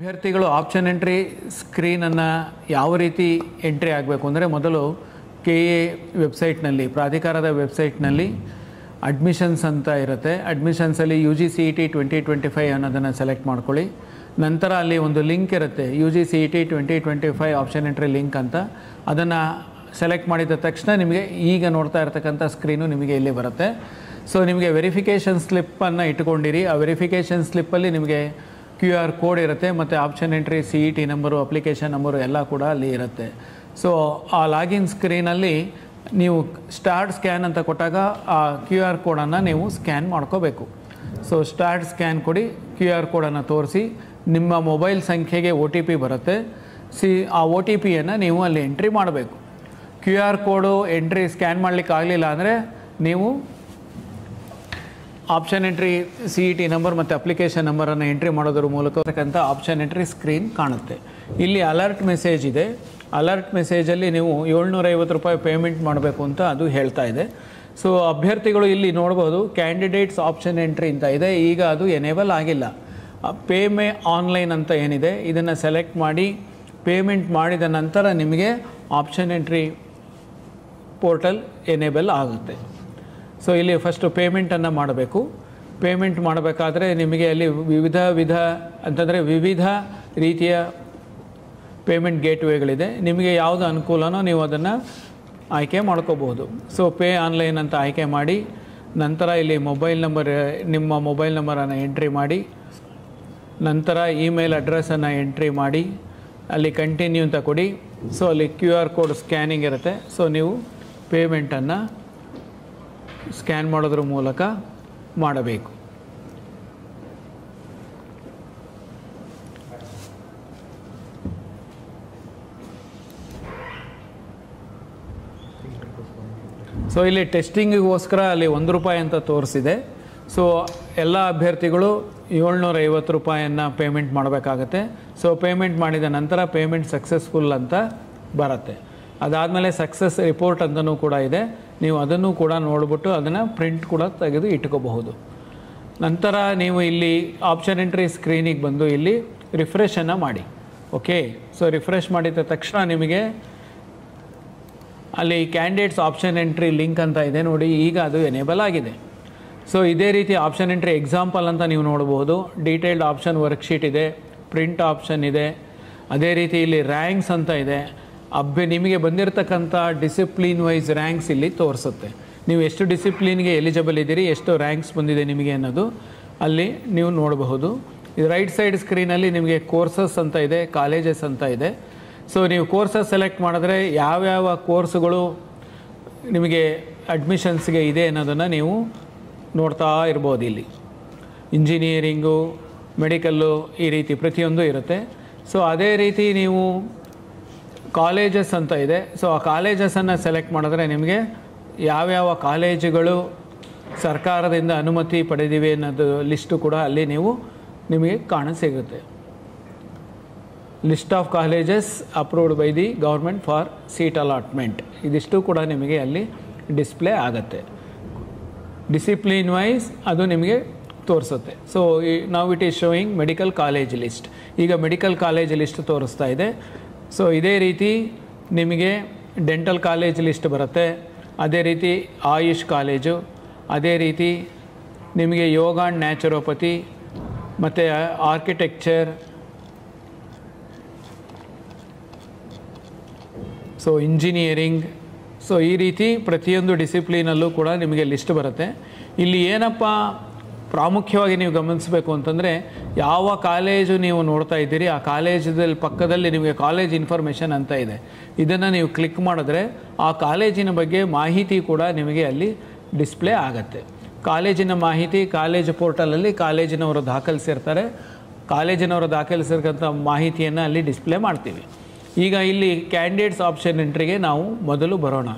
ಅಭ್ಯರ್ಥಿಗಳು option entry ಸ್ಕ್ರೀನನ್ನು ಯಾವ ರೀತಿ ಎಂಟ್ರಿ ಆಗಬೇಕು ಅಂದರೆ ಮೊದಲು KA ವೆಬ್ಸೈಟ್ನಲ್ಲಿ ಪ್ರಾಧಿಕಾರದ ವೆಬ್ಸೈಟ್ನಲ್ಲಿ ಅಡ್ಮಿಷನ್ಸ್ ಅಂತ ಇರುತ್ತೆ. ಅಡ್ಮಿಷನ್ಸಲ್ಲಿ UGCET 2025 ಅನ್ನೋದನ್ನು ಸೆಲೆಕ್ಟ್ ಮಾಡ್ಕೊಳ್ಳಿ. ನಂತರ ಅಲ್ಲಿ ಒಂದು ಲಿಂಕ್ ಇರುತ್ತೆ UGCET 2025 ಆಪ್ಷನ್ ಎಂಟ್ರಿ ಲಿಂಕ್ ಅಂತ. ಅದನ್ನು ಸೆಲೆಕ್ಟ್ ಮಾಡಿದ ತಕ್ಷಣ ನಿಮಗೆ ಈಗ ನೋಡ್ತಾ ಇರ್ತಕ್ಕಂಥ ಸ್ಕ್ರೀನು ನಿಮಗೆ ಇಲ್ಲಿ ಬರುತ್ತೆ. ಸೊ ನಿಮಗೆ ವೆರಿಫಿಕೇಷನ್ ಸ್ಲಿಪ್ಪನ್ನು ಇಟ್ಕೊಂಡಿರಿ. ಆ ವೆರಿಫಿಕೇಷನ್ ಸ್ಲಿಪ್ಪಲ್ಲಿ ನಿಮಗೆ QR ಕೋಡ್ ಇರುತ್ತೆ ಮತ್ತು option entry CET number application number ಎಲ್ಲ ಕೂಡ ಅಲ್ಲಿ ಇರುತ್ತೆ. ಸೊ ಆ ಲಾಗಿನ್ ಸ್ಕ್ರೀನಲ್ಲಿ ನೀವು ಸ್ಟಾರ್ಟ್ ಸ್ಕ್ಯಾನ್ ಅಂತ ಕೊಟ್ಟಾಗ ಆ QR ಕೋಡನ್ನು ನೀವು ಸ್ಕ್ಯಾನ್ ಮಾಡ್ಕೋಬೇಕು. ಸೊ ಸ್ಟಾರ್ಟ್ ಸ್ಕ್ಯಾನ್ ಕೊಡಿ, QR ಕೋಡನ್ನು ತೋರಿಸಿ, ನಿಮ್ಮ ಮೊಬೈಲ್ ಸಂಖ್ಯೆಗೆ OTP ಬರುತ್ತೆ. ಆ OTPಯನ್ನು ನೀವು ಅಲ್ಲಿ ಎಂಟ್ರಿ ಮಾಡಬೇಕು. QR ಕೋಡು ಎಂಟ್ರಿ ಸ್ಕ್ಯಾನ್ ಮಾಡಲಿಕ್ಕೆ ಆಗಲಿಲ್ಲ ಅಂದರೆ ನೀವು ಆಪ್ಷನ್ ಎಂಟ್ರಿ CET ನಂಬರ್ ಮತ್ತು ಅಪ್ಲಿಕೇಶನ್ ನಂಬರನ್ನು ಎಂಟ್ರಿ ಮಾಡೋದ್ರ ಮೂಲಕ ಆಪ್ಷನ್ ಎಂಟ್ರಿ ಸ್ಕ್ರೀನ್ ಕಾಣುತ್ತೆ. ಇಲ್ಲಿ ಅಲರ್ಟ್ ಮೆಸೇಜ್ ಇದೆ. ಅಲರ್ಟ್ ಮೆಸೇಜಲ್ಲಿ ನೀವು 750 ರೂಪಾಯಿ ಪೇಮೆಂಟ್ ಮಾಡಬೇಕು ಅಂತ ಅದು ಹೇಳ್ತಾ ಇದೆ. ಸೊ ಅಭ್ಯರ್ಥಿಗಳು ಇಲ್ಲಿ ನೋಡ್ಬೋದು ಕ್ಯಾಂಡಿಡೇಟ್ಸ್ ಆಪ್ಷನ್ ಎಂಟ್ರಿ ಅಂತ ಇದೆ. ಈಗ ಅದು ಎನೇಬಲ್ ಆಗಿಲ್ಲ. ಪೇಮೆ ಆನ್ಲೈನ್ ಅಂತ ಏನಿದೆ ಇದನ್ನು ಸೆಲೆಕ್ಟ್ ಮಾಡಿ ಪೇಮೆಂಟ್ ಮಾಡಿದ ನಂತರ ನಿಮಗೆ ಆಪ್ಷನ್ ಎಂಟ್ರಿ ಪೋರ್ಟಲ್ ಎನೇಬಲ್ ಆಗುತ್ತೆ. ಸೊ ಇಲ್ಲಿ ಫಸ್ಟು ಪೇಮೆಂಟನ್ನು ಮಾಡಬೇಕು. ಪೇಮೆಂಟ್ ಮಾಡಬೇಕಾದ್ರೆ ನಿಮಗೆ ಅಲ್ಲಿ ವಿವಿಧ ರೀತಿಯ ಪೇಮೆಂಟ್ ಗೇಟ್ವೇಗಳಿದೆ. ನಿಮಗೆ ಯಾವುದು ಅನುಕೂಲನೋ ನೀವು ಅದನ್ನು ಆಯ್ಕೆ ಮಾಡ್ಕೋಬಹುದು. ಸೊ ಪೇ ಆನ್ಲೈನ್ ಅಂತ ಆಯ್ಕೆ ಮಾಡಿ ನಂತರ ಇಲ್ಲಿ ನಿಮ್ಮ ಮೊಬೈಲ್ ನಂಬರನ್ನು ಎಂಟ್ರಿ ಮಾಡಿ, ನಂತರ ಇಮೇಲ್ ಅಡ್ರೆಸ್ಸನ್ನು ಎಂಟ್ರಿ ಮಾಡಿ, ಅಲ್ಲಿ ಕಂಟಿನ್ಯೂ ಅಂತ ಕೊಡಿ. ಸೊ ಅಲ್ಲಿ QR ಕೋಡ್ ಸ್ಕ್ಯಾನಿಂಗ್ ಇರುತ್ತೆ. ಸೊ ನೀವು ಪೇಮೆಂಟನ್ನು ಸ್ಕ್ಯಾನ್ ಮಾಡೋದ್ರ ಮೂಲಕ ಮಾಡಬೇಕು. ಸೊ ಇಲ್ಲಿ ಟೆಸ್ಟಿಂಗಿಗೋಸ್ಕರ ಅಲ್ಲಿ 1 ರೂಪಾಯಿ ಅಂತ ತೋರಿಸಿದೆ. ಸೊ ಎಲ್ಲ ಅಭ್ಯರ್ಥಿಗಳು 750 ರೂಪಾಯಿಯನ್ನು ಪೇಮೆಂಟ್ ಮಾಡಬೇಕಾಗತ್ತೆ. ಸೊ ಪೇಮೆಂಟ್ ಮಾಡಿದ ನಂತರ ಪೇಮೆಂಟ್ ಸಕ್ಸಸ್ಫುಲ್ ಅಂತ ಬರುತ್ತೆ. ಅದಾದಮೇಲೆ ಸಕ್ಸಸ್ ರಿಪೋರ್ಟ್ ಅಂತಲೂ ಕೂಡ ಇದೆ. ನೀವು ಅದನ್ನು ಕೂಡ ನೋಡಿಬಿಟ್ಟು ಅದನ್ನು ಪ್ರಿಂಟ್ ಕೂಡ ತೆಗೆದು ಇಟ್ಕೋಬಹುದು. ನಂತರ ನೀವು ಇಲ್ಲಿ ಆಪ್ಷನ್ ಎಂಟ್ರಿ ಸ್ಕ್ರೀನಿಗೆ ಬಂದು ಇಲ್ಲಿ ರಿಫ್ರೆಶನ್ನು ಮಾಡಿ. ಓಕೆ, ಸೊ ರಿಫ್ರೆಶ್ ಮಾಡಿದ ತಕ್ಷಣ ನಿಮಗೆ ಅಲ್ಲಿ ಕ್ಯಾಂಡಿಡೇಟ್ಸ್ ಆಪ್ಷನ್ ಎಂಟ್ರಿ ಲಿಂಕ್ ಅಂತ ಇದೆ ನೋಡಿ, ಈಗ ಅದು ಎನೇಬಲ್ ಆಗಿದೆ. ಸೊ ಇದೇ ರೀತಿ ಆಪ್ಷನ್ ಎಂಟ್ರಿ ಎಕ್ಸಾಂಪಲ್ ಅಂತ ನೀವು ನೋಡ್ಬೋದು. ಡೀಟೇಲ್ಡ್ ಆಪ್ಷನ್ ವರ್ಕ್ಶೀಟ್ ಇದೆ, ಪ್ರಿಂಟ್ ಆಪ್ಷನ್ ಇದೆ, ಅದೇ ರೀತಿ ಇಲ್ಲಿ ರ್ಯಾಂಕ್ಸ್ ಅಂತ ಇದೆ. ನಿಮಗೆ ಬಂದಿರತಕ್ಕಂಥ ಡಿಸಿಪ್ಲಿನ್ ವೈಸ್ ರ್ಯಾಂಕ್ಸ್ ಇಲ್ಲಿ ತೋರಿಸುತ್ತೆ. ನೀವು ಎಷ್ಟು ಡಿಸಿಪ್ಲಿನ್ಗೆ ಎಲಿಜಿಬಲ್ ಇದ್ದೀರಿ, ಎಷ್ಟು ರ್ಯಾಂಕ್ಸ್ ಬಂದಿದೆ ನಿಮಗೆ ಅನ್ನೋದು ಅಲ್ಲಿ ನೀವು ನೋಡಬಹುದು. ಇದು ರೈಟ್ ಸೈಡ್ ಸ್ಕ್ರೀನಲ್ಲಿ ನಿಮಗೆ ಕೋರ್ಸಸ್ ಅಂತ ಇದೆ, ಕಾಲೇಜಸ್ ಅಂತ ಇದೆ. ಸೊ ನೀವು ಕೋರ್ಸಸ್ ಸೆಲೆಕ್ಟ್ ಮಾಡಿದ್ರೆ ಯಾವ್ಯಾವ ಕೋರ್ಸ್ಗಳು ನಿಮಗೆ ಅಡ್ಮಿಷನ್ಸ್ಗೆ ಇದೆ ಅನ್ನೋದನ್ನು ನೀವು ನೋಡ್ತಾ ಇರ್ಬೋದು. ಇಲ್ಲಿ ಇಂಜಿನಿಯರಿಂಗು, ಮೆಡಿಕಲ್ಲು, ಈ ರೀತಿ ಪ್ರತಿಯೊಂದು ಇರುತ್ತೆ. ಸೊ ಅದೇ ರೀತಿ ನೀವು ಕಾಲೇಜಸ್ ಅಂತ ಇದೆ. ಸೊ ಆ ಕಾಲೇಜಸನ್ನು ಸೆಲೆಕ್ಟ್ ಮಾಡಿದ್ರೆ ನಿಮಗೆ ಯಾವ್ಯಾವ ಕಾಲೇಜುಗಳು ಸರ್ಕಾರದಿಂದ ಅನುಮತಿ ಪಡೆದಿವೆ ಅನ್ನೋದು ಲಿಸ್ಟು ಕೂಡ ಅಲ್ಲಿ ನಿಮಗೆ ಕಾಣಸಿಗುತ್ತೆ. List of colleges approved by the government for seat allotment, ಇದಿಷ್ಟು ಕೂಡ ನಿಮಗೆ ಅಲ್ಲಿ ಡಿಸ್ಪ್ಲೇ ಆಗುತ್ತೆ. ಡಿಸಿಪ್ಲಿನ್ ವೈಸ್ ಅದು ನಿಮಗೆ ತೋರಿಸುತ್ತೆ. ಸೊ ನಾವು it is showing medical college list. ಈಗ ಮೆಡಿಕಲ್ ಕಾಲೇಜ್ ಲಿಸ್ಟ್ ತೋರಿಸ್ತಾ ಇದೆ. ಸೊ ಇದೇ ರೀತಿ ನಿಮಗೆ ಡೆಂಟಲ್ ಕಾಲೇಜ್ ಲಿಸ್ಟ್ ಬರುತ್ತೆ, ಅದೇ ರೀತಿ ಆಯುಷ್ ಕಾಲೇಜು, ಅದೇ ರೀತಿ ನಿಮಗೆ ಯೋಗ ಆ್ಯಂಡ್ ನ್ಯಾಚುರೋಪತಿ ಮತ್ತು ಆರ್ಕಿಟೆಕ್ಚರ್, ಸೊ ಇಂಜಿನಿಯರಿಂಗ್. ಸೊ ಈ ರೀತಿ ಪ್ರತಿಯೊಂದು ಡಿಸಿಪ್ಲಿನಲ್ಲೂ ಕೂಡ ನಿಮಗೆ ಲಿಸ್ಟ್ ಬರುತ್ತೆ. ಇಲ್ಲಿ ಏನಪ್ಪ ಪ್ರಾಮುಖ್ಯವಾಗಿ ನೀವು ಗಮನಿಸಬೇಕು ಅಂತಂದರೆ, ಯಾವ ಕಾಲೇಜು ನೀವು ನೋಡ್ತಾ ಇದ್ದೀರಿ ಆ ಕಾಲೇಜಲ್ಲಿ ಪಕ್ಕದಲ್ಲಿ ನಿಮಗೆ ಕಾಲೇಜ್ ಇನ್ಫಾರ್ಮೇಷನ್ ಅಂತ ಇದೆ. ಇದನ್ನು ನೀವು ಕ್ಲಿಕ್ ಮಾಡಿದ್ರೆ ಆ ಕಾಲೇಜಿನ ಬಗ್ಗೆ ಮಾಹಿತಿ ಕೂಡ ನಿಮಗೆ ಅಲ್ಲಿ ಡಿಸ್ಪ್ಲೇ ಆಗುತ್ತೆ. ಕಾಲೇಜಿನ ಮಾಹಿತಿ ಕಾಲೇಜು ಪೋರ್ಟಲಲ್ಲಿ ಕಾಲೇಜಿನವರು ದಾಖಲಿಸಿರ್ತಾರೆ. ಕಾಲೇಜಿನವರು ದಾಖಲಿಸಿರ್ತಕ್ಕಂಥ ಮಾಹಿತಿಯನ್ನು ಅಲ್ಲಿ ಡಿಸ್ಪ್ಲೇ ಮಾಡ್ತೀವಿ. ಈಗ ಇಲ್ಲಿ ಕ್ಯಾಂಡಿಡೇಟ್ಸ್ ಆಪ್ಷನ್ ಎಂಟ್ರಿಗೆ ನಾವು ಮೊದಲು ಬರೋಣ.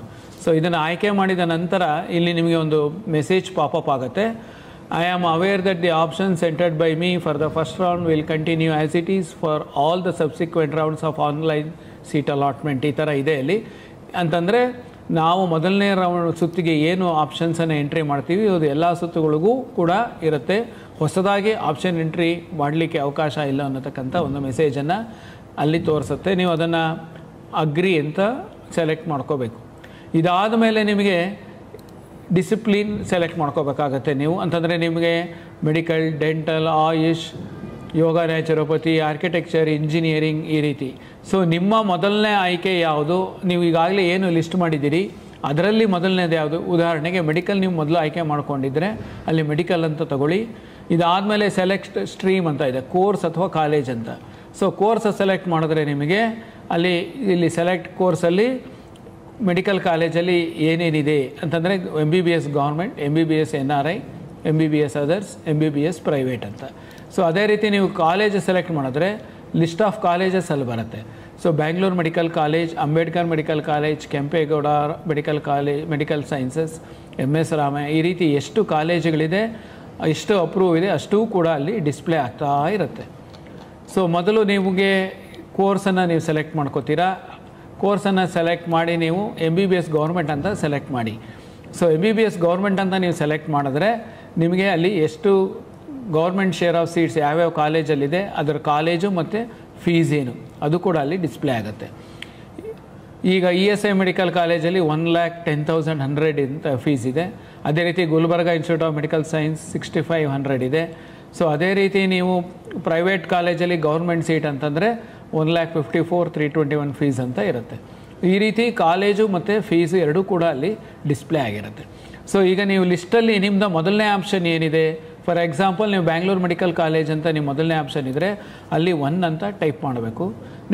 ಸೊ ಇದನ್ನು ಆಯ್ಕೆ ಮಾಡಿದ ನಂತರ ಇಲ್ಲಿ ನಿಮಗೆ ಒಂದು ಮೆಸೇಜ್ ಪಾಪಪ್ ಆಗುತ್ತೆ. I am aware that the options entered by me for the first round will continue as it is for all the subsequent rounds of online seat allotment. ಈ ಥರ ಇದೆ ಅಲ್ಲಿ ಅಂತಂದರೆ ನಾವು ಮೊದಲನೇ ರೌಂಡ್ ಸುತ್ತಿಗೆ ಏನು ಆಪ್ಷನ್ಸನ್ನು ಎಂಟ್ರಿ ಮಾಡ್ತೀವಿ ಅದು ಎಲ್ಲ ಸುತ್ತುಗಳಿಗೂ ಕೂಡ ಇರುತ್ತೆ. ಹೊಸದಾಗಿ ಆಪ್ಷನ್ ಎಂಟ್ರಿ ಮಾಡಲಿಕ್ಕೆ ಅವಕಾಶ ಇಲ್ಲ ಅನ್ನತಕ್ಕಂಥ ಒಂದು ಮೆಸೇಜನ್ನು ಅಲ್ಲಿ ತೋರಿಸುತ್ತೆ. ನೀವು ಅದನ್ನು ಅಗ್ರಿ ಅಂತ ಸೆಲೆಕ್ಟ್ ಮಾಡ್ಕೋಬೇಕು. ಇದಾದ ಮೇಲೆ ನಿಮಗೆ ಡಿಸಿಪ್ಲಿನ್ ಸೆಲೆಕ್ಟ್ ಮಾಡ್ಕೋಬೇಕಾಗತ್ತೆ ನೀವು. ಅಂತಂದರೆ ನಿಮಗೆ ಮೆಡಿಕಲ್, ಡೆಂಟಲ್, ಆಯುಷ್, ಯೋಗ, ನ್ಯಾಚುರೋಪತಿ, ಆರ್ಕಿಟೆಕ್ಚರ್, ಇಂಜಿನಿಯರಿಂಗ್ ಈ ರೀತಿ. ಸೊ ನಿಮ್ಮ ಮೊದಲನೇ ಆಯ್ಕೆ ಯಾವುದು? ನೀವು ಈಗಾಗಲೇ ಏನು ಲಿಸ್ಟ್ ಮಾಡಿದ್ದೀರಿ ಅದರಲ್ಲಿ ಮೊದಲನೇದು ಯಾವುದು? ಉದಾಹರಣೆಗೆ ಮೆಡಿಕಲ್ ನೀವು ಮೊದಲು ಆಯ್ಕೆ ಮಾಡ್ಕೊಂಡಿದ್ದರೆ ಅಲ್ಲಿ ಮೆಡಿಕಲ್ ಅಂತ ತಗೊಳ್ಳಿ. ಇದಾದಮೇಲೆ ಸೆಲೆಕ್ಟ್ ಸ್ಟ್ರೀಮ್ ಅಂತ ಇದೆ, ಕೋರ್ಸ್ ಅಥವಾ ಕಾಲೇಜ್ ಅಂತ. ಸೊ ಕೋರ್ಸ್ ಸೆಲೆಕ್ಟ್ ಮಾಡಿದ್ರೆ ನಿಮಗೆ ಇಲ್ಲಿ ಸೆಲೆಕ್ಟ್ ಕೋರ್ಸಲ್ಲಿ ಮೆಡಿಕಲ್ ಕಾಲೇಜಲ್ಲಿ ಏನೇನಿದೆ ಅಂತಂದರೆ MBBS government, MBBS NRI, MBBS others, MBBS private ಅಂತ. ಸೊ ಅದೇ ರೀತಿ ನೀವು ಕಾಲೇಜ್ ಸೆಲೆಕ್ಟ್ ಮಾಡಿದ್ರೆ ಲಿಸ್ಟ್ ಆಫ್ ಕಾಲೇಜಸ್ ಅಲ್ಲಿ ಬರುತ್ತೆ. So Bangalore medical college, Ambedkar medical college, Kempegowda medical college, medical sciences, MS Ramaiah, ಈ ರೀತಿ ಎಷ್ಟು ಕಾಲೇಜುಗಳಿದೆ, ಎಷ್ಟು ಅಪ್ರೂವ್ ಇದೆ ಅಷ್ಟೂ ಕೂಡ ಅಲ್ಲಿ ಡಿಸ್ಪ್ಲೇ ಆಗ್ತಾ ಇರುತ್ತೆ. ಸೊ ಮೊದಲು ನಿಮಗೆ ಕೋರ್ಸನ್ನು ನೀವು ಸೆಲೆಕ್ಟ್ ಮಾಡ್ಕೋತೀರಾ. ಕೋರ್ಸನ್ನು ಸೆಲೆಕ್ಟ್ ಮಾಡಿ ನೀವು MBBS ಗೌರ್ಮೆಂಟ್ ಅಂತ ಸೆಲೆಕ್ಟ್ ಮಾಡಿ. ಸೊ MBBS ಗೌರ್ಮೆಂಟ್ ಅಂತ ನೀವು ಸೆಲೆಕ್ಟ್ ಮಾಡಿದ್ರೆ ನಿಮಗೆ ಅಲ್ಲಿ ಎಷ್ಟು ಗೌರ್ಮೆಂಟ್ ಶೇರ್ ಆಫ್ ಸೀಟ್ಸ್ ಯಾವ್ಯಾವ ಕಾಲೇಜಲ್ಲಿದೆ, ಅದರ ಕಾಲೇಜು ಮತ್ತು ಫೀಸ್ ಏನು ಅದು ಕೂಡ ಅಲ್ಲಿ ಡಿಸ್ಪ್ಲೇ ಆಗುತ್ತೆ. ಈಗ ESI ಮೆಡಿಕಲ್ ಕಾಲೇಜಲ್ಲಿ 1,10,100 ಅಂತ ಫೀಸ್ ಇದೆ. ಅದೇ ರೀತಿ Gulbarga institute of medical science 6,500 ಇದೆ. ಸೊ ಅದೇ ರೀತಿ ನೀವು ಪ್ರೈವೇಟ್ ಕಾಲೇಜಲ್ಲಿ ಗೌರ್ಮೆಂಟ್ ಸೀಟ್ ಅಂತಂದರೆ 1,54,321 ಫೀಸ್ ಅಂತ ಇರುತ್ತೆ. ಈ ರೀತಿ ಕಾಲೇಜು ಮತ್ತು ಫೀಸು ಎರಡೂ ಕೂಡ ಅಲ್ಲಿ ಡಿಸ್ಪ್ಲೇ ಆಗಿರುತ್ತೆ. ಸೊ ಈಗ ನೀವು ಲಿಸ್ಟಲ್ಲಿ ನಿಮ್ಮದು ಮೊದಲನೇ ಆಪ್ಷನ್ ಏನಿದೆ, ಫಾರ್ ಎಕ್ಸಾಂಪಲ್ ನೀವು ಬ್ಯಾಂಗ್ಳೂರು ಮೆಡಿಕಲ್ ಕಾಲೇಜ್ ಅಂತ ನಿಮ್ಮ ಮೊದಲನೇ ಆಪ್ಷನ್ ಇದ್ದರೆ ಅಲ್ಲಿ 1 ಅಂತ ಟೈಪ್ ಮಾಡಬೇಕು.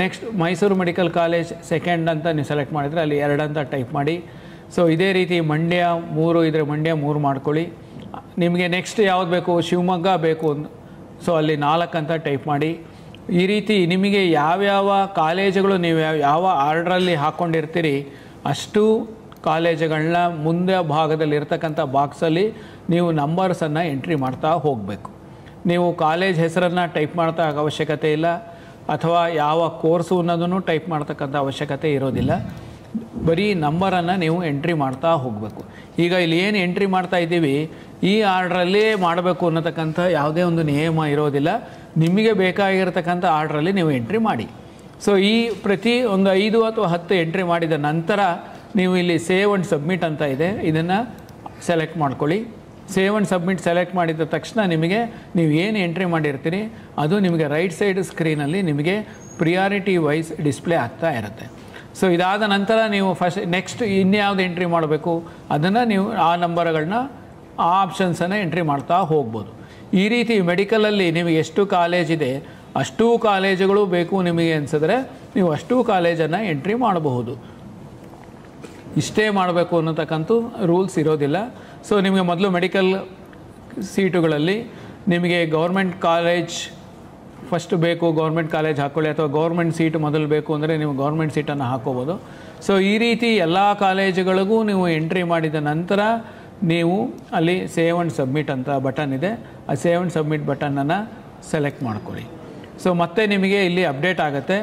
Next Mysuru medical college second ಅಂತ ನೀವು ಸೆಲೆಕ್ಟ್ ಮಾಡಿದರೆ ಅಲ್ಲಿ 2 ಅಂತ ಟೈಪ್ ಮಾಡಿ. ಸೊ ಇದೇ ರೀತಿ ಮಂಡ್ಯ 3 ಇದ್ದರೆ ಮಂಡ್ಯ 3 ಮಾಡ್ಕೊಳ್ಳಿ. ನಿಮಗೆ ನೆಕ್ಸ್ಟ್ ಯಾವ್ದು ಬೇಕು, ಶಿವಮೊಗ್ಗ ಬೇಕು, ಸೊ ಅಲ್ಲಿ 4 ಅಂತ ಟೈಪ್ ಮಾಡಿ. ಈ ರೀತಿ ನಿಮಗೆ ಯಾವ್ಯಾವ ಕಾಲೇಜುಗಳು ನೀವು ಯಾವ ಆರ್ಡ್ರಲ್ಲಿ ಹಾಕ್ಕೊಂಡಿರ್ತೀರಿ ಅಷ್ಟು ಕಾಲೇಜುಗಳನ್ನ ಮುಂದೆ ಭಾಗದಲ್ಲಿ ಇರ್ತಕ್ಕಂಥ ಬಾಕ್ಸಲ್ಲಿ ನೀವು ನಂಬರ್ಸನ್ನು ಎಂಟ್ರಿ ಮಾಡ್ತಾ ಹೋಗಬೇಕು. ನೀವು ಕಾಲೇಜ್ ಹೆಸರನ್ನು ಟೈಪ್ ಮಾಡ್ತಾ ಅವಶ್ಯಕತೆ ಇಲ್ಲ, ಅಥವಾ ಯಾವ ಕೋರ್ಸು ಅನ್ನೋದನ್ನು ಟೈಪ್ ಮಾಡ್ತಕ್ಕಂಥ ಅವಶ್ಯಕತೆ ಇರೋದಿಲ್ಲ. ಬರೀ ನಂಬರನ್ನು ನೀವು ಎಂಟ್ರಿ ಮಾಡ್ತಾ ಹೋಗಬೇಕು. ಈಗ ಇಲ್ಲಿ ಏನು ಎಂಟ್ರಿ ಮಾಡ್ತಾ ಇದ್ದೀವಿ ಈ ಆರ್ಡ್ರಲ್ಲೇ ಮಾಡಬೇಕು ಅನ್ನತಕ್ಕಂಥ ಯಾವುದೇ ಒಂದು ನಿಯಮ ಇರೋದಿಲ್ಲ. ನಿಮಗೆ ಬೇಕಾಗಿರತಕ್ಕಂಥ ಆರ್ಡ್ರಲ್ಲಿ ನೀವು ಎಂಟ್ರಿ ಮಾಡಿ. ಸೊ ಈ ಪ್ರತಿ ಒಂದು 5 ಅಥವಾ 10 ಎಂಟ್ರಿ ಮಾಡಿದ ನಂತರ ನೀವು ಇಲ್ಲಿ ಸೇವ್ ಆ್ಯಂಡ್ ಸಬ್ಮಿಟ್ ಅಂತ ಇದೆ, ಇದನ್ನು ಸೆಲೆಕ್ಟ್ ಮಾಡ್ಕೊಳ್ಳಿ. ಸೇವ್ ಆ್ಯಂಡ್ ಸಬ್ಮಿಟ್ ಸೆಲೆಕ್ಟ್ ಮಾಡಿದ ತಕ್ಷಣ ನಿಮಗೆ ನೀವು ಏನು ಎಂಟ್ರಿ ಮಾಡಿರ್ತೀರಿ ಅದು ನಿಮಗೆ ರೈಟ್ ಸೈಡ್ ಸ್ಕ್ರೀನಲ್ಲಿ ನಿಮಗೆ ಪ್ರಿಯಾರಿಟಿ ವೈಸ್ ಡಿಸ್ಪ್ಲೇ ಆಗ್ತಾ ಇರುತ್ತೆ. ಸೊ ಇದಾದ ನಂತರ ನೀವು ನೆಕ್ಸ್ಟ್ ಇನ್ಯಾವುದು ಎಂಟ್ರಿ ಮಾಡಬೇಕು ಅದನ್ನು ನೀವು ಆ ನಂಬರ್ಗಳನ್ನ ಆ ಆಪ್ಷನ್ಸನ್ನು ಎಂಟ್ರಿ ಮಾಡ್ತಾ ಹೋಗ್ಬೋದು. ಈ ರೀತಿ ಮೆಡಿಕಲಲ್ಲಿ ನಿಮಗೆ ಎಷ್ಟು ಕಾಲೇಜ್ ಇದೆ ಅಷ್ಟೂ ಕಾಲೇಜುಗಳು ಬೇಕು ನಿಮಗೆ ಅನಿಸಿದ್ರೆ ನೀವು ಅಷ್ಟೂ ಕಾಲೇಜನ್ನು ಎಂಟ್ರಿ ಮಾಡಬಹುದು. ಇಷ್ಟೇ ಮಾಡಬೇಕು ಅನ್ನತಕ್ಕಂಥ ರೂಲ್ಸ್ ಇರೋದಿಲ್ಲ. ಸೊ ನಿಮಗೆ ಮೊದಲು ಮೆಡಿಕಲ್ ಸೀಟುಗಳಲ್ಲಿ ನಿಮಗೆ ಗೌರ್ಮೆಂಟ್ ಕಾಲೇಜ್ ಫಸ್ಟ್ ಬೇಕು, ಗೌರ್ಮೆಂಟ್ ಕಾಲೇಜ್ ಹಾಕ್ಕೊಳ್ಳಿ, ಅಥವಾ ಗೌರ್ಮೆಂಟ್ ಸೀಟ್ ಮೊದಲು ಬೇಕು ಅಂದರೆ ನೀವು ಗೌರ್ಮೆಂಟ್ ಸೀಟನ್ನು ಹಾಕ್ಕೋಬೋದು. ಸೊ ಈ ರೀತಿ ಎಲ್ಲ ಕಾಲೇಜುಗಳಿಗೂ ನೀವು ಎಂಟ್ರಿ ಮಾಡಿದ ನಂತರ ನೀವು ಅಲ್ಲಿ ಸೇವ್ ಆ್ಯಂಡ್ ಸಬ್ಮಿಟ್ ಅಂತ ಬಟನ್ ಇದೆ, ಆ ಸೇವ್ ಆ್ಯಂಡ್ ಸಬ್ಮಿಟ್ ಬಟನನ್ನು ಸೆಲೆಕ್ಟ್ ಮಾಡ್ಕೊಳ್ಳಿ. ಸೊ ಮತ್ತೆ ನಿಮಗೆ ಇಲ್ಲಿ ಅಪ್ಡೇಟ್ ಆಗುತ್ತೆ.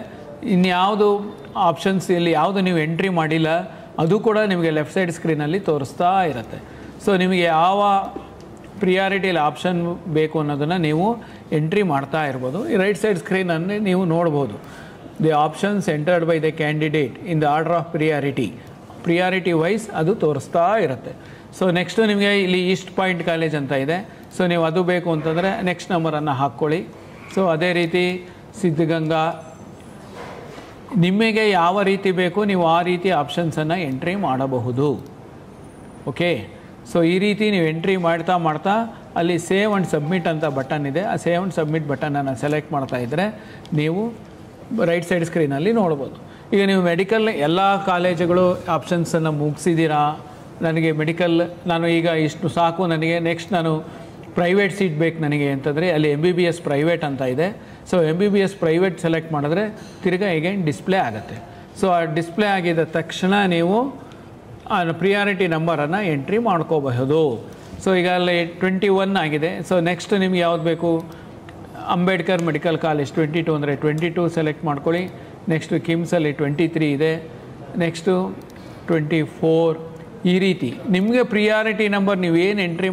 ಇನ್ಯಾವುದು ಆಪ್ಷನ್ಸ್ ಇಲ್ಲಿ ಯಾವುದು ನೀವು ಎಂಟ್ರಿ ಮಾಡಿಲ್ಲ ಅದು ಕೂಡ ನಿಮಗೆ ಲೆಫ್ಟ್ ಸೈಡ್ ಸ್ಕ್ರೀನಲ್ಲಿ ತೋರಿಸ್ತಾ ಇರುತ್ತೆ. ಸೊ ನಿಮಗೆ ಯಾವ ಪ್ರಿಯಾರಿಟಿಯಲ್ಲಿ ಆಪ್ಷನ್ ಬೇಕು ಅನ್ನೋದನ್ನು ನೀವು ಎಂಟ್ರಿ ಮಾಡ್ತಾ ಇರ್ಬೋದು. ಈ ರೈಟ್ ಸೈಡ್ ಸ್ಕ್ರೀನನ್ನು ನೀವು ನೋಡ್ಬೋದು. The options entered by the candidate in the order of priority wise ಅದು ತೋರಿಸ್ತಾ ಇರುತ್ತೆ. ಸೊ ನೆಕ್ಸ್ಟು ನಿಮಗೆ ಇಲ್ಲಿ ಈಸ್ಟ್ ಪಾಯಿಂಟ್ ಕಾಲೇಜ್ ಅಂತ ಇದೆ. ಸೊ ನೀವು ಅದು ಬೇಕು ಅಂತಂದರೆ ನೆಕ್ಸ್ಟ್ ನಂಬರನ್ನು ಹಾಕ್ಕೊಳ್ಳಿ. ಸೊ ಅದೇ ರೀತಿ ಸಿದ್ಧಗಂಗಾ, ನಿಮಗೆ ಯಾವ ರೀತಿ ಬೇಕು ನೀವು ಆ ರೀತಿ ಆಪ್ಷನ್ಸನ್ನು ಎಂಟ್ರಿ ಮಾಡಬಹುದು. ಓಕೆ, ಸೊ ಈ ರೀತಿ ನೀವು ಎಂಟ್ರಿ ಮಾಡ್ತಾ ಅಲ್ಲಿ ಸೇವ್ ಆ್ಯಂಡ್ ಸಬ್ಮಿಟ್ ಅಂತ ಬಟನ್ ಇದೆ, ಆ ಸೇವ್ ಆ್ಯಂಡ್ ಸಬ್ಮಿಟ್ ಬಟನನ್ನು ಸೆಲೆಕ್ಟ್ ಮಾಡ್ತಾ ಇದ್ದರೆ ನೀವು ರೈಟ್ ಸೈಡ್ ಸ್ಕ್ರೀನಲ್ಲಿ ನೋಡ್ಬೋದು. ಈಗ ನೀವು ಮೆಡಿಕಲ್ ಎಲ್ಲ ಕಾಲೇಜುಗಳು ಆಪ್ಷನ್ಸನ್ನು ಮುಗಿಸಿದ್ದೀರಾ, ನನಗೆ ಮೆಡಿಕಲ್ ನಾನು ಈಗ ಇಷ್ಟು ಸಾಕು, ನನಗೆ ನೆಕ್ಸ್ಟ್ ನಾನು ಪ್ರೈವೇಟ್ ಸೀಟ್ ಬೇಕು ನನಗೆ ಅಂತಂದರೆ ಅಲ್ಲಿ MBBS ಪ್ರೈವೇಟ್ ಅಂತ ಇದೆ. ಸೊ MBBS ಪ್ರೈವೇಟ್ ಸೆಲೆಕ್ಟ್ ಮಾಡಿದ್ರೆ ತಿರ್ಗಾ ಎಗೈನ್ ಡಿಸ್ಪ್ಲೇ ಆಗುತ್ತೆ. ಸೊ ಆ ಡಿಸ್ಪ್ಲೇ ಆಗಿದ ತಕ್ಷಣ ನೀವು ಆ ಪ್ರಿಯಾರಿಟಿ ನಂಬರನ್ನು ಎಂಟ್ರಿ ಮಾಡ್ಕೋಬಹುದು. ಸೊ ಈಗ ಅಲ್ಲಿ 21 ಆಗಿದೆ. ಸೊ ನೆಕ್ಸ್ಟ್ ನಿಮ್ಗೆ ಯಾವ್ದು ಬೇಕು, ಅಂಬೇಡ್ಕರ್ ಮೆಡಿಕಲ್ ಕಾಲೇಜ್ 22 ಅಂದರೆ 22 ಸೆಲೆಕ್ಟ್ ಮಾಡ್ಕೊಳ್ಳಿ. ನೆಕ್ಸ್ಟು ಕಿಮ್ಸಲ್ಲಿ 23 ಇದೆ, ನೆಕ್ಸ್ಟು 24. ಈ ರೀತಿ ನಿಮಗೆ ಪ್ರಿಯಾರಿಟಿ ನಂಬರ್ ನೀವು ಏನು ಎಂಟ್ರಿ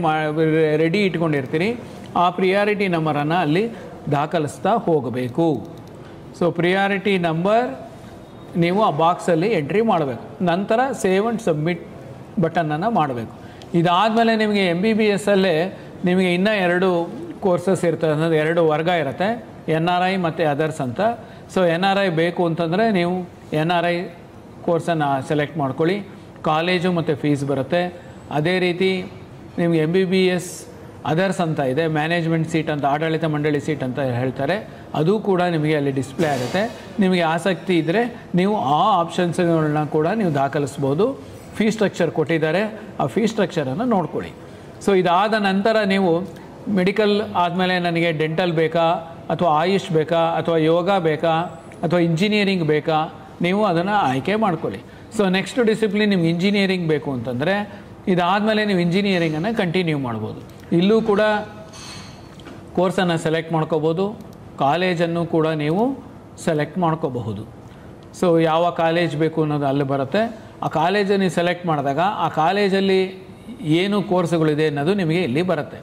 ರೆಡಿ ಇಟ್ಕೊಂಡಿರ್ತೀರಿ ಆ ಪ್ರಿಯಾರಿಟಿ ನಂಬರನ್ನು ಅಲ್ಲಿ ದಾಖಲಿಸ್ತಾ ಹೋಗಬೇಕು. ಸೊ ಪ್ರಿಯಾರಿಟಿ ನಂಬರ್ ನೀವು ಆ ಬಾಕ್ಸಲ್ಲಿ ಎಂಟ್ರಿ ಮಾಡಬೇಕು. ನಂತರ ಸೇವ್ ಆ್ಯಂಡ್ ಸಬ್ಮಿಟ್ ಬಟನನ್ನು ಮಾಡಬೇಕು. ಇದಾದಮೇಲೆ ನಿಮಗೆ MBBS ಅಲ್ಲೇ ನಿಮಗೆ ಇನ್ನೂ 2 ಕೋರ್ಸಸ್ ಇರ್ತದೆ, ಅನ್ನೋದು 2 ವರ್ಗ ಇರುತ್ತೆ, NRI ಮತ್ತು ಅದರ್ಸ್ ಅಂತ. ಸೊ NRI ಬೇಕು ಅಂತಂದರೆ ನೀವು NRI ಕೋರ್ಸನ್ನು ಸೆಲೆಕ್ಟ್ ಮಾಡ್ಕೊಳ್ಳಿ, ಕಾಲೇಜು ಮತ್ತು ಫೀಸ್ ಬರುತ್ತೆ. ಅದೇ ರೀತಿ ನಿಮಗೆ MBBS ಅದರ್ಸ್ ಅಂತ ಇದೆ, ಮ್ಯಾನೇಜ್ಮೆಂಟ್ ಸೀಟ್ ಅಂತ, ಆಡಳಿತ ಮಂಡಳಿ ಸೀಟ್ ಅಂತ ಹೇಳ್ತಾರೆ, ಅದು ಕೂಡ ನಿಮಗೆ ಅಲ್ಲಿ ಡಿಸ್ಪ್ಲೇ ಆಗುತ್ತೆ. ನಿಮಗೆ ಆಸಕ್ತಿ ಇದ್ದರೆ ನೀವು ಆ ಆಪ್ಷನ್ಸ್ಗಳನ್ನ ಕೂಡ ನೀವು ದಾಖಲಿಸ್ಬೋದು. ಫೀ ಸ್ಟ್ರಕ್ಚರ್ ಕೊಟ್ಟಿದ್ದಾರೆ, ಆ ಫೀ ಸ್ಟ್ರಕ್ಚರನ್ನು ನೋಡ್ಕೊಳ್ಳಿ. ಸೊ ಇದಾದ ನಂತರ ನೀವು ಮೆಡಿಕಲ್ ಆದಮೇಲೆ ನನಗೆ ಡೆಂಟಲ್ ಬೇಕಾ ಅಥವಾ ಆಯುಷ್ ಬೇಕಾ ಅಥವಾ ಯೋಗ ಬೇಕಾ ಅಥವಾ ಇಂಜಿನಿಯರಿಂಗ್ ಬೇಕಾ, ನೀವು ಅದನ್ನು ಆಯ್ಕೆ ಮಾಡ್ಕೊಳ್ಳಿ. ಸೊ ನೆಕ್ಸ್ಟ್ ಡಿಸಿಪ್ಲಿನ್ ನಿಮ್ಗೆ ಇಂಜಿನಿಯರಿಂಗ್ ಬೇಕು ಅಂತಂದರೆ ಇದಾದಮೇಲೆ ನೀವು ಇಂಜಿನಿಯರಿಂಗನ್ನು ಕಂಟಿನ್ಯೂ ಮಾಡ್ಬೋದು. ಇಲ್ಲೂ ಕೂಡ ಕೋರ್ಸನ್ನು ಸೆಲೆಕ್ಟ್ ಮಾಡ್ಕೋಬೋದು, ಕಾಲೇಜನ್ನು ಕೂಡ ನೀವು ಸೆಲೆಕ್ಟ್ ಮಾಡ್ಕೋಬಹುದು. ಸೊ ಯಾವ ಕಾಲೇಜ್ ಬೇಕು ಅನ್ನೋದು ಅಲ್ಲಿ ಬರುತ್ತೆ. ಆ ಕಾಲೇಜನ್ನು ಸೆಲೆಕ್ಟ್ ಮಾಡಿದಾಗ ಆ ಕಾಲೇಜಲ್ಲಿ ಏನು ಕೋರ್ಸ್ಗಳಿದೆ ಅನ್ನೋದು ನಿಮಗೆ ಇಲ್ಲಿ ಬರುತ್ತೆ.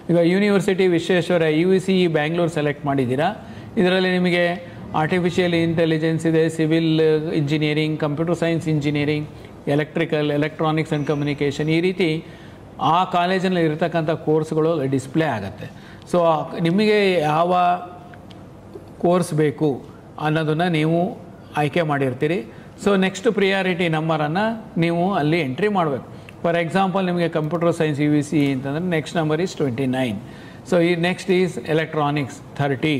ಈಗ university Visvesvaraya UVCE Bangalore select ಮಾಡಿದ್ದೀರಾ, ಇದರಲ್ಲಿ ನಿಮಗೆ ಆರ್ಟಿಫಿಷಿಯಲ್ ಇಂಟೆಲಿಜೆನ್ಸ್ ಇದೆ, civil engineering, computer science engineering, electrical, electronics and communication, ಈ ರೀತಿ ಆ ಕಾಲೇಜಲ್ಲಿ ಇರತಕ್ಕಂಥ ಕೋರ್ಸ್ಗಳು ಡಿಸ್ಪ್ಲೇ ಆಗುತ್ತೆ. ಸೊ ನಿಮಗೆ ಯಾವ ಕೋರ್ಸ್ ಬೇಕು ಅನ್ನೋದನ್ನು ನೀವು ಆಯ್ಕೆ ಮಾಡಿರ್ತೀರಿ. ಸೊ ನೆಕ್ಸ್ಟ್ ಪ್ರಿಯಾರಿಟಿ ನಂಬರನ್ನು ನೀವು ಅಲ್ಲಿ ಎಂಟ್ರಿ ಮಾಡಬೇಕು. ಫಾರ್ ಎಕ್ಸಾಂಪಲ್ ನಿಮಗೆ ಕಂಪ್ಯೂಟರ್ ಸೈನ್ಸ್ UVCE ಅಂತಂದರೆ ನೆಕ್ಸ್ಟ್ ನಂಬರ್ ಈಸ್ 29. ಸೊ ಈ ನೆಕ್ಸ್ಟ್ ಈಸ್ ಎಲೆಕ್ಟ್ರಾನಿಕ್ಸ್ 30.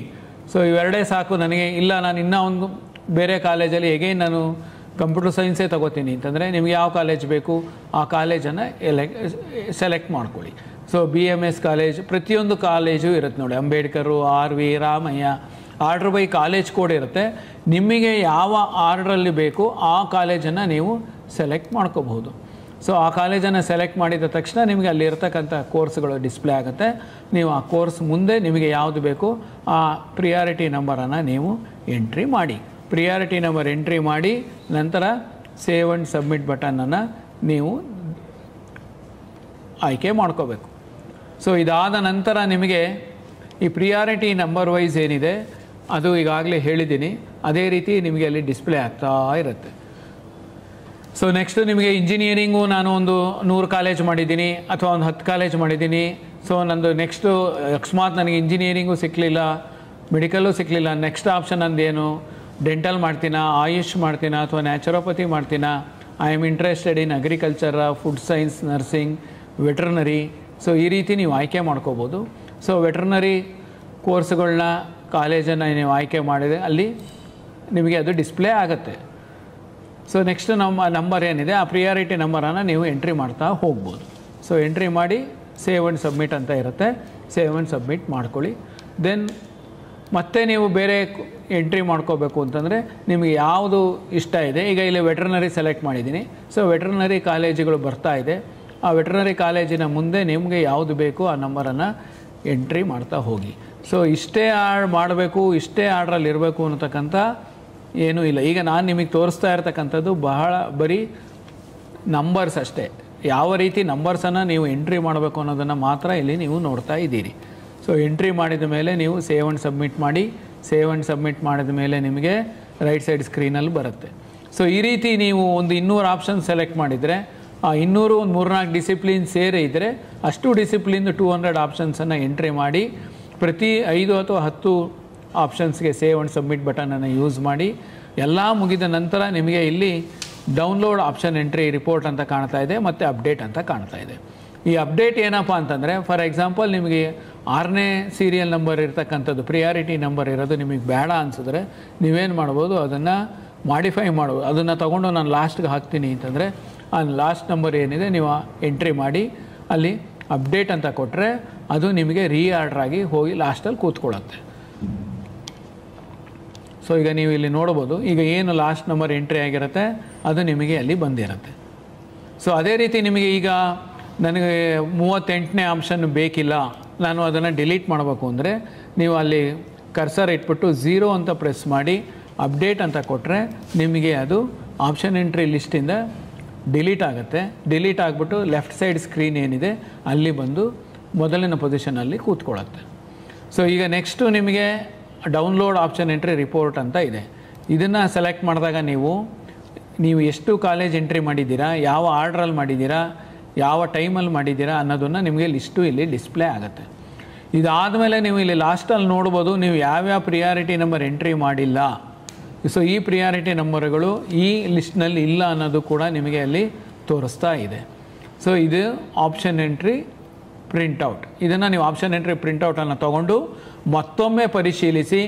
ಸೊ ಇವೆರಡೇ ಸಾಕು ನನಗೆ, ಇಲ್ಲ ನಾನು ಇನ್ನೂ ಒಂದು ಬೇರೆ ಕಾಲೇಜಲ್ಲಿ ಹೇಗೇನು ನಾನು ಕಂಪ್ಯೂಟರ್ ಸೈನ್ಸೇ ತಗೋತೀನಿ ಅಂತಂದರೆ ನಿಮಗೆ ಯಾವ ಕಾಲೇಜ್ ಬೇಕು ಆ ಕಾಲೇಜನ್ನು ಸೆಲೆಕ್ಟ್ ಮಾಡ್ಕೊಳ್ಳಿ. ಸೊ BMS ಕಾಲೇಜ್, ಪ್ರತಿಯೊಂದು ಕಾಲೇಜು ಇರುತ್ತೆ ನೋಡಿ, Ambedkar, RV, Ramaiah, order by college code ಇರುತ್ತೆ. ನಿಮಗೆ ಯಾವ ಆರ್ಡ್ರಲ್ಲಿ ಬೇಕು ಆ ಕಾಲೇಜನ್ನು ನೀವು ಸೆಲೆಕ್ಟ್ ಮಾಡ್ಕೋಬಹುದು. ಸೊ ಆ ಕಾಲೇಜನ್ನು ಸೆಲೆಕ್ಟ್ ಮಾಡಿದ ತಕ್ಷಣ ನಿಮಗೆ ಅಲ್ಲಿರ್ತಕ್ಕಂಥ ಕೋರ್ಸ್ಗಳು ಡಿಸ್ಪ್ಲೇ ಆಗುತ್ತೆ. ನೀವು ಆ ಕೋರ್ಸ್ ಮುಂದೆ ನಿಮಗೆ ಯಾವುದು ಬೇಕು ಆ ಪ್ರಿಯಾರಿಟಿ ನಂಬರನ್ನು ನೀವು ಎಂಟ್ರಿ ಮಾಡಿ. ಪ್ರಿಯಾರಿಟಿ ನಂಬರ್ ಎಂಟ್ರಿ ಮಾಡಿ ನಂತರ ಸೇವ್ ಆ್ಯಂಡ್ ಸಬ್ಮಿಟ್ ಬಟನನ್ನು ನೀವು ಆಯ್ಕೆ ಮಾಡ್ಕೋಬೇಕು. ಸೊ ಇದಾದ ನಂತರ ನಿಮಗೆ ಈ ಪ್ರಿಯಾರಿಟಿ ನಂಬರ್ ವೈಸ್ ಏನಿದೆ ಅದು ಈಗಾಗಲೇ ಹೇಳಿದ್ದೀನಿ, ಅದೇ ರೀತಿ ನಿಮಗೆ ಅಲ್ಲಿ ಡಿಸ್ಪ್ಲೇ ಆಗ್ತಾ ಇರುತ್ತೆ. ಸೊ ನೆಕ್ಸ್ಟ್ ನಿಮಗೆ ಇಂಜಿನಿಯರಿಂಗು ನಾನು ಒಂದು 100 ಕಾಲೇಜ್ ಮಾಡಿದ್ದೀನಿ ಅಥವಾ ಒಂದು 10 ಕಾಲೇಜ್ ಮಾಡಿದ್ದೀನಿ. ಸೊ ನಂದು ನೆಕ್ಸ್ಟು ಅಕಸ್ಮಾತ್ ನನಗೆ ಇಂಜಿನಿಯರಿಂಗು ಸಿಕ್ಕಲಿಲ್ಲ, ಮೆಡಿಕಲ್ಲು ಸಿಕ್ಕಲಿಲ್ಲ, ನೆಕ್ಸ್ಟ್ ಆಪ್ಷನ್ ಅಂದೇನು, ಡೆಂಟಲ್ ಮಾಡ್ತೀನಾ, ಆಯುಷ್ ಮಾಡ್ತೀನಾ ಅಥವಾ ನ್ಯಾಚುರೋಪತಿ ಮಾಡ್ತೀನಾ, I am interested in agriculture, food science, nursing, veterinary. So ಈ ರೀತಿ ನೀವು ಆಯ್ಕೆ ಮಾಡ್ಕೋಬೋದು. ಸೊ ವೆಟ್ರನರಿ ಕೋರ್ಸ್ಗಳನ್ನ ಕಾಲೇಜನ್ನು ನೀವು ಆಯ್ಕೆ ಮಾಡಿದರೆ ಅಲ್ಲಿ ನಿಮಗೆ ಅದು ಡಿಸ್ಪ್ಲೇ ಆಗುತ್ತೆ. ಸೊ ನೆಕ್ಸ್ಟ್ ನಂಬರ್ ಏನಿದೆ ಆ ಪ್ರಿಯಾರಿಟಿ ನಂಬರನ್ನು ನೀವು ಎಂಟ್ರಿ ಮಾಡ್ತಾ ಹೋಗ್ಬೋದು. ಸೊ ಎಂಟ್ರಿ ಮಾಡಿ ಸೇವ್ ಆ್ಯಂಡ್ ಸಬ್ಮಿಟ್ ಅಂತ ಇರುತ್ತೆ, ಸೇವ್ ಆ್ಯಂಡ್ ಸಬ್ಮಿಟ್ ಮಾಡ್ಕೊಳ್ಳಿ. ದೆನ್ ಮತ್ತೆ ನೀವು ಬೇರೆ ಎಂಟ್ರಿ ಮಾಡ್ಕೋಬೇಕು ಅಂತಂದರೆ ನಿಮಗೆ ಯಾವುದು ಇಷ್ಟ ಇದೆ. ಈಗ ಇಲ್ಲಿ ವೆಟ್ರನರಿ ಸೆಲೆಕ್ಟ್ ಮಾಡಿದ್ದೀನಿ. ಸೊ ವೆಟ್ರನರಿ ಕಾಲೇಜುಗಳು ಬರ್ತಾ ಇದೆ. ಆ ವೆಟ್ರನರಿ ಕಾಲೇಜಿನ ಮುಂದೆ ನಿಮಗೆ ಯಾವುದು ಬೇಕು ಆ ನಂಬರನ್ನು ಎಂಟ್ರಿ ಮಾಡ್ತಾ ಹೋಗಿ. ಸೊ ಇಷ್ಟೇ ಮಾಡಬೇಕು, ಇಷ್ಟೇ ಆರ್ಡ್ರಲ್ಲಿ ಇರಬೇಕು ಅನ್ನತಕ್ಕಂಥ ಏನೂ ಇಲ್ಲ. ಈಗ ನಾನು ನಿಮಗೆ ತೋರಿಸ್ತಾ ಇರ್ತಕ್ಕಂಥದ್ದು ಬರೀ ನಂಬರ್ಸ್ ಅಷ್ಟೇ. ಯಾವ ರೀತಿ ನಂಬರ್ಸನ್ನು ನೀವು ಎಂಟ್ರಿ ಮಾಡಬೇಕು ಅನ್ನೋದನ್ನು ಮಾತ್ರ ಇಲ್ಲಿ ನೀವು ನೋಡ್ತಾ ಇದ್ದೀರಿ. ಸೊ ಎಂಟ್ರಿ ಮಾಡಿದ ಮೇಲೆ ನೀವು ಸೇವ್ ಆ್ಯಂಡ್ ಸಬ್ಮಿಟ್ ಮಾಡಿ. ಸೇವ್ ಆ್ಯಂಡ್ ಸಬ್ಮಿಟ್ ಮಾಡಿದ ಮೇಲೆ ನಿಮಗೆ ರೈಟ್ ಸೈಡ್ ಸ್ಕ್ರೀನಲ್ಲಿ ಬರುತ್ತೆ. ಸೊ ಈ ರೀತಿ ನೀವು ಒಂದು 200 ಆಪ್ಷನ್ ಸೆಲೆಕ್ಟ್ ಮಾಡಿದರೆ ಆ 200 ಒಂದು 3-4 ಡಿಸಿಪ್ಲಿನ್ ಸೇರಿ ಇದ್ದರೆ ಅಷ್ಟು ಡಿಸಿಪ್ಲಿನ್ದು 200 ಆಪ್ಷನ್ಸನ್ನು ಎಂಟ್ರಿ ಮಾಡಿ ಪ್ರತಿ 5 ಅಥವಾ 10 ಆಪ್ಷನ್ಸ್ಗೆ ಸೇವ್ ಆ್ಯಂಡ್ ಸಬ್ಮಿಟ್ ಬಟನನ್ನು ಯೂಸ್ ಮಾಡಿ. ಎಲ್ಲ ಮುಗಿದ ನಂತರ ನಿಮಗೆ ಇಲ್ಲಿ ಡೌನ್ಲೋಡ್ ಆಪ್ಷನ್ ಎಂಟ್ರಿ ರಿಪೋರ್ಟ್ ಅಂತ ಕಾಣ್ತಾ ಇದೆ ಮತ್ತು ಅಪ್ಡೇಟ್ ಅಂತ ಕಾಣ್ತಾ ಇದೆ. ಈ ಅಪ್ಡೇಟ್ ಏನಪ್ಪ ಅಂತಂದರೆ ಫಾರ್ ಎಕ್ಸಾಂಪಲ್ ನಿಮಗೆ 6ನೇ ಸೀರಿಯಲ್ ನಂಬರ್ ಇರ್ತಕ್ಕಂಥದ್ದು ಪ್ರಿಯಾರಿಟಿ ನಂಬರ್ ಇರೋದು ನಿಮಗೆ ಬೇಡ ಅನಿಸಿದ್ರೆ ನೀವೇನು ಮಾಡ್ಬೋದು, ಅದನ್ನು ಮಾಡಿಫೈ ಮಾಡ್ಬೋದು. ಅದನ್ನು ತೊಗೊಂಡು ನಾನು ಲಾಸ್ಟ್ಗೆ ಹಾಕ್ತೀನಿ ಅಂತಂದರೆ ಆ ಲಾಸ್ಟ್ ನಂಬರ್ ಏನಿದೆ ನೀವು ಎಂಟ್ರಿ ಮಾಡಿ ಅಲ್ಲಿ ಅಪ್ಡೇಟ್ ಅಂತ ಕೊಟ್ಟರೆ ಅದು ನಿಮಗೆ ರೀಆರ್ಡರ್ ಆಗಿ ಹೋಗಿ ಲಾಸ್ಟಲ್ಲಿ ಕೂತ್ಕೊಳ್ಳುತ್ತೆ. ಸೊ ಈಗ ನೀವು ಇಲ್ಲಿ ನೋಡ್ಬೋದು, ಈಗ ಏನು ಲಾಸ್ಟ್ ನಂಬರ್ ಎಂಟ್ರಿ ಆಗಿರುತ್ತೆ ಅದು ನಿಮಗೆ ಅಲ್ಲಿ ಬಂದಿರುತ್ತೆ. ಸೊ ಅದೇ ರೀತಿ ನಿಮಗೆ ಈಗ ನನಗೆ 38ನೇ ಆಪ್ಷನ್ ಬೇಕಿಲ್ಲ, ನಾನು ಅದನ್ನು ಡಿಲೀಟ್ ಮಾಡಬೇಕು ಅಂದರೆ ನೀವು ಅಲ್ಲಿ ಕರ್ಸರ್ ಇಟ್ಬಿಟ್ಟು 0 ಅಂತ ಪ್ರೆಸ್ ಮಾಡಿ ಅಪ್ಡೇಟ್ ಅಂತ ಕೊಟ್ಟರೆ ನಿಮಗೆ ಅದು ಆಪ್ಷನ್ ಎಂಟ್ರಿ ಲಿಸ್ಟಿಂದ ಡಿಲೀಟ್ ಆಗುತ್ತೆ. ಡಿಲೀಟ್ ಆಗಿಬಿಟ್ಟು ಲೆಫ್ಟ್ ಸೈಡ್ ಸ್ಕ್ರೀನ್ ಏನಿದೆ ಅಲ್ಲಿ ಬಂದು ಮೊದಲಿನ ಪೊಸಿಷನಲ್ಲಿ ಕೂತ್ಕೊಳ್ಳುತ್ತೆ. ಸೊ ಈಗ ನೆಕ್ಸ್ಟು ನಿಮಗೆ ಡೌನ್ಲೋಡ್ ಆಪ್ಷನ್ ಎಂಟ್ರಿ ರಿಪೋರ್ಟ್ ಅಂತ ಇದೆ. ಇದನ್ನು ಸೆಲೆಕ್ಟ್ ಮಾಡಿದಾಗ ನೀವು ಎಷ್ಟು ಕಾಲೇಜ್ ಎಂಟ್ರಿ ಮಾಡಿದ್ದೀರಾ, ಯಾವ ಆರ್ಡ್ರಲ್ಲಿ ಮಾಡಿದ್ದೀರಾ, ಯಾವ ಟೈಮಲ್ಲಿ ಮಾಡಿದ್ದೀರಾ ಅನ್ನೋದನ್ನು ನಿಮಗೆ ಲಿಸ್ಟು ಇಲ್ಲಿ ಡಿಸ್ಪ್ಲೇ ಆಗುತ್ತೆ. ಇದಾದಮೇಲೆ ನೀವು ಇಲ್ಲಿ ಲಾಸ್ಟಲ್ಲಿ ನೋಡ್ಬೋದು ನೀವು ಯಾವ್ಯಾವ ಪ್ರಿಯಾರಿಟಿ ನಂಬರ್ ಎಂಟ್ರಿ ಮಾಡಿಲ್ಲ. ಸೊ ಈ ಪ್ರಿಯಾರಿಟಿ ನಂಬರ್ಗಳು ಈ ಲಿಸ್ಟ್ನಲ್ಲಿ ಇಲ್ಲ ಅನ್ನೋದು ಕೂಡ ನಿಮಗೆ ಅಲ್ಲಿ ತೋರಿಸ್ತಾ ಇದೆ. ಸೊ ಇದು ಆಪ್ಷನ್ ಎಂಟ್ರಿ ಪ್ರಿಂಟೌಟ್. ಇದನ್ನು ನೀವು ಆಪ್ಷನ್ ಎಂಟ್ರಿ ಪ್ರಿಂಟೌಟನ್ನು ತೊಗೊಂಡು ಮತ್ತೊಮ್ಮೆ ಪರಿಶೀಲಿಸಿ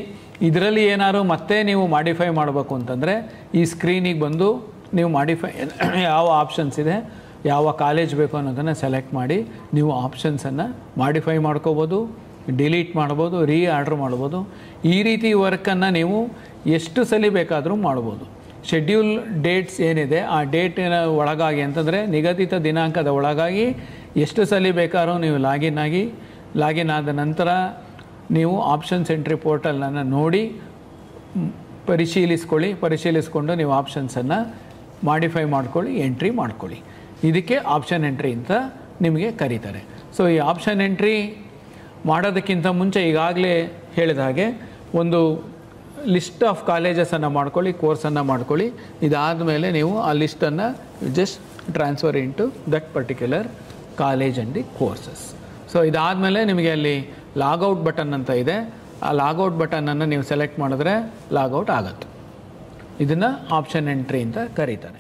ಇದರಲ್ಲಿ ಏನಾದ್ರು ಮತ್ತೆ ನೀವು ಮಾಡಿಫೈ ಮಾಡಬೇಕು ಅಂತಂದರೆ ಈ ಸ್ಕ್ರೀನಿಗೆ ಬಂದು ನೀವು ಮಾಡಿಫೈ ಯಾವ ಆಪ್ಷನ್ಸ್ ಇದೆ, ಯಾವ ಕಾಲೇಜ್ ಬೇಕು ಅನ್ನೋದನ್ನು ಸೆಲೆಕ್ಟ್ ಮಾಡಿ ನೀವು ಆಪ್ಷನ್ಸನ್ನು ಮಾಡಿಫೈ ಮಾಡ್ಕೋಬೋದು, ಡಿಲೀಟ್ ಮಾಡ್ಬೋದು, ಆರ್ಡರ್ ಮಾಡ್ಬೋದು. ಈ ರೀತಿ ವರ್ಕನ್ನು ನೀವು ಎಷ್ಟು ಸಲ ಬೇಕಾದರೂ ಮಾಡ್ಬೋದು. ಶೆಡ್ಯೂಲ್ ಡೇಟ್ಸ್ ಏನಿದೆ ಆ ಡೇಟಿನ ಒಳಗಾಗಿ ಅಂತಂದರೆ ನಿಗದಿತ ದಿನಾಂಕದ ಒಳಗಾಗಿ ಎಷ್ಟು ಸಲ ಬೇಕಾದ್ರೂ ನೀವು ಲಾಗಿನ್ ಆದ ನಂತರ ನೀವು ಆಪ್ಷನ್ಸ್ ಎಂಟ್ರಿ ಪೋರ್ಟಲನ್ನು ನೋಡಿ ಪರಿಶೀಲಿಸ್ಕೊಂಡು ನೀವು ಆಪ್ಷನ್ಸನ್ನು ಮಾಡಿಫೈ ಮಾಡ್ಕೊಳ್ಳಿ, ಎಂಟ್ರಿ ಮಾಡ್ಕೊಳ್ಳಿ. ಇದಕ್ಕೆ ಆಪ್ಷನ್ ಎಂಟ್ರಿ ಅಂತ ನಿಮಗೆ ಕರೀತಾರೆ. ಸೊ ಈ ಆಪ್ಷನ್ ಎಂಟ್ರಿ ಮಾಡೋದಕ್ಕಿಂತ ಮುಂಚೆ ಈಗಾಗಲೇ ಹೇಳಿದ ಹಾಗೆ ಒಂದು ಲಿಸ್ಟ್ ಆಫ್ ಕಾಲೇಜಸನ್ನು ಮಾಡ್ಕೊಳ್ಳಿ, ಕೋರ್ಸನ್ನು ಮಾಡ್ಕೊಳ್ಳಿ. ಇದಾದಮೇಲೆ ನೀವು ಆ ಲಿಸ್ಟನ್ನು just transfer into that particular college and the courses. So ಇದಾದಮೇಲೆ ನಿಮಗೆ ಅಲ್ಲಿ ಲಾಗೌಟ್ ಬಟನ್ ಅಂತ ಇದೆ. ಆ ಲಾಗೌಟ್ ಬಟನನ್ನು ನೀವು ಸೆಲೆಕ್ಟ್ ಮಾಡಿದ್ರೆ ಲಾಗೌಟ್ ಆಗುತ್ತೆ. ಇದನ್ನು ಆಪ್ಷನ್ ಎಂಟ್ರಿ ಅಂತ ಕರೀತಾರೆ.